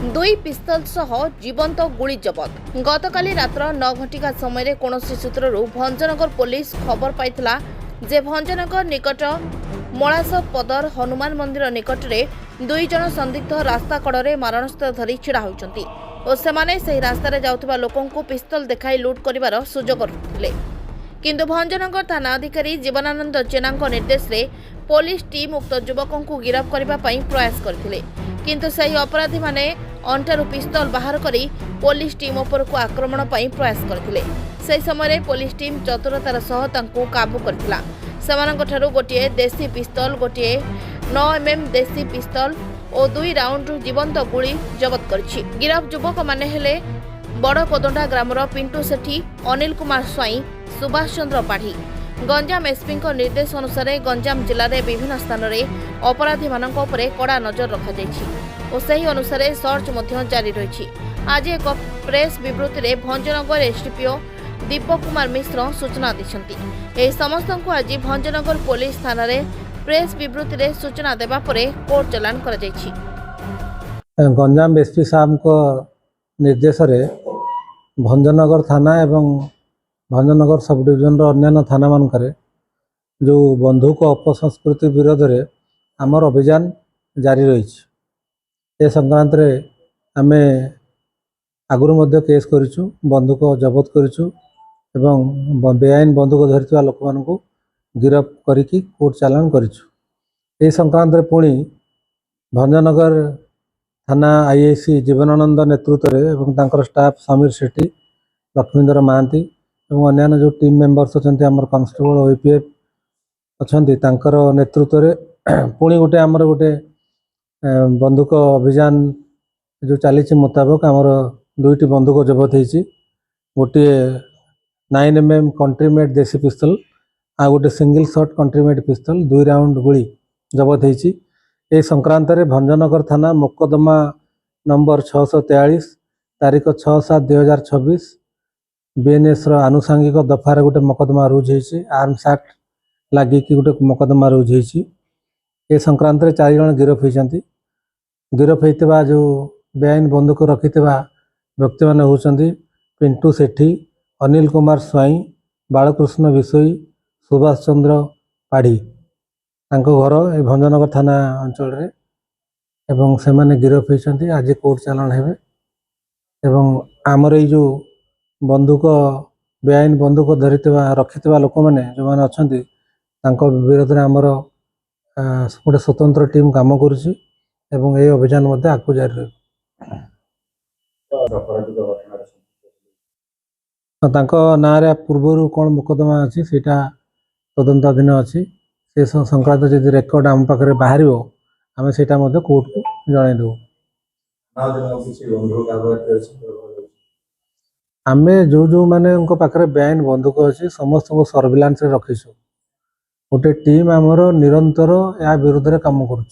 दुई पिस्तल सह जीवंत गुली जबत। गतकाली रात्र 9 घटिका समय कौनसी सूत्रु भंजनगर पुलिस खबर पाइथिला जे भंजनगर निकट मलास पदर हनुमान मंदिर निकट में दुई जन संदिग्ध रास्ता कड़े मारणस्त्र धरी छिड़ा होइछंती और सेमाने सही रास्तार जाउथिबा लोकंकु पिस्तल देखाई लुट करिवार सुजोग रखिथिले। किंतु भंजनगर थाना अधिकारी जीवनानंद जेनाଙ୍କ निर्देश रे पुलिस टीम उक्त युवकों गिरफ्त करने प्रयास करथिले, किंतु सही अपराधी माने अंटारू पिस्तल बाहर करी पुलिस टीम उपरकु आक्रमण पई प्रयास करथिले। सही समय पुलिस टीम चतुरतार सह तांकु काबू करथिला। सेमानଙ୍କ ठारू गोटिए देसी पिस्तल, गोटिए 9mm देसी पिस्तल और 2 राउंड जीवंत गुली जबत करछि। गिरफ युवक माने हेले बड़कोदंडा ग्रामर पिंटू सेठी, अनिल कुमार स्वाई, सुभाष चंद्र पाढ़ी। गंजाम एसपी निर्देश अनुसार गंजाम जिले में विभिन्न स्थान में अपराधी मानक उपरे कड़ा नजर रखा और सही अनुसार सर्च जारी रही। आज एक प्रेस विवृत्ति में भंजनगर एसडीपीओ दीपक कुमार मिश्र सूचना दी। समस्त को आज भंजनगर पुलिस थाना प्रेस विवृत्ति में सूचना देवा पर कोर्ट चलाण कर गंजाम एसपी साहब को निर्देश रे भंजनगर थाना एवं भंजनगर सब डिविजन अन्य थाना मानक जो बंधुक अपसंस्कृति विरोध में आमर अभियान जारी रही। ए संक्रांत आम आगुरी केस करूँ, बंधुक जबत करूँ एवं बेआईन बंधुक धरी लोक मान गिरफ्त करिकी कोर्ट चालान करूँ। संक्रांत पुणी भंजनगर थाना आईआईसी जीवनानंद नेतृत्व में स्टाफ समीर सेठी, लक्ष्मीधर महांती और अन्य जो टीम मेंबर्स अच्छा आम कॉन्स्टेबल ओपीएफ अच्छा नेतृत्व में पुणी गोटे आमर गोटे बंधुक अभियान जो चली मुताबक आमर 2टी बंधुक जबत होती। गोटे 9mm कंट्रीमेड देसी पिस्तल आ गोटे सिंगल शॉट कंट्रीमेड पिस्तल 2 राउंड गुली जबत होती। ए संक्रांत भंजनगर थाना मोकदमा नंबर 643 तारीख 6/7/2026 बीएनएस आनुषंगिक दफार गोटे मकदमा रुज होती। आर्म्स एक्ट लगे कि गोटे मकदमा रुज होती। ए संक्रांत 4 जन गिरफ होती। गिरफ होता जो बेआईन बंधुक रखि व्यक्ति मैंने होती पिंटू सेठी, अनिल कुमार स्वाई, बालकृष्ण विषोई, सुभाष चंद्र पाढ़ी। घर ए भंजनगर थाना अंचल एवं से माने गिरफ होती। आज कोर्ट चालान हेबे एवं आमर ये जो बंधुक बेआईन बंधुक धरी रखि लोक मैंने जो मैंने अच्छा विरोध में आमर गोटे स्वतंत्र टीम काम करुच्ची एवं ये अभियान आगू जारी रही। ना पूर्वर कौन मुकदमा अच्छी सेटा तदंताधीन अच्छी। से संक्रांत जब रेकर्ड आम पाखे बाहर आम से कोर्ट को जनईदेव। आम जो जो माने पाखे बेआईन बंधुक अच्छी समस्त को सर्विलांस रखीसु। गोटे टीम आमर निरंतर या विरोध में कम करुँ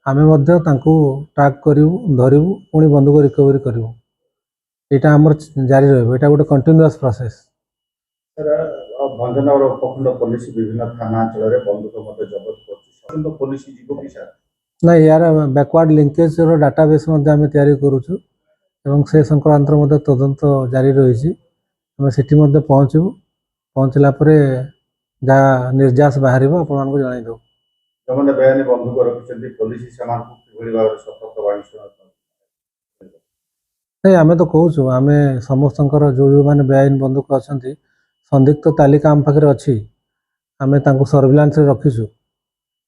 आम ट्रैक करूँ, धरू, पुणी बंधुक रिकवरी करूँ। यहाँ आमर जारी रहा गोटे कंटिन्यूअस प्रोसेस। भंजनगर उपखंड पुलिस विभिन्न थाना अंचल बंधुक जबत पुलिस ना यार बैकवर्ड लिंकेज डाटाबेस आम तैयारी करुचु एवं से संक्रांत तदंत जारी रही। आम से पहुँचू, पहुँचला जहाँ निर्यास बाहर आपको जनईदेव। जो बेआईन बंधुक रखिंट पुलिस नहीं आम तो कहूँ आम समस्त जो जो मैंने बेआईन बंधुक अच्छा संदिग्ध तालिका आम पाखे अच्छी आम सर्विलांस रखीसु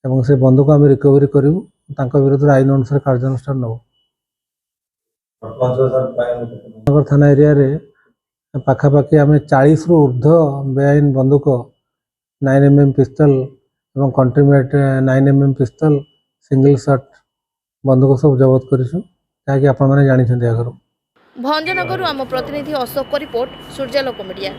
एवं से बंधुक आम रिकवरी करूँ विरोध में आईन अनुसार कार्यानुष्ठान नौ। नगर थाना एरिया पाखापाखि आम 40 रु ऊर्ध बेआईन बंधुक 9mm पिस्तल एवं कंट्रीमेड 9mm पिस्तल सिंगल शॉट बंधुक सब जबत करूँ जहाँकि आपण मैंने जानी आगर। भंजनगर आम प्रतिनिधि अशोक रिपोर्ट सूर्यालोक मीडिया।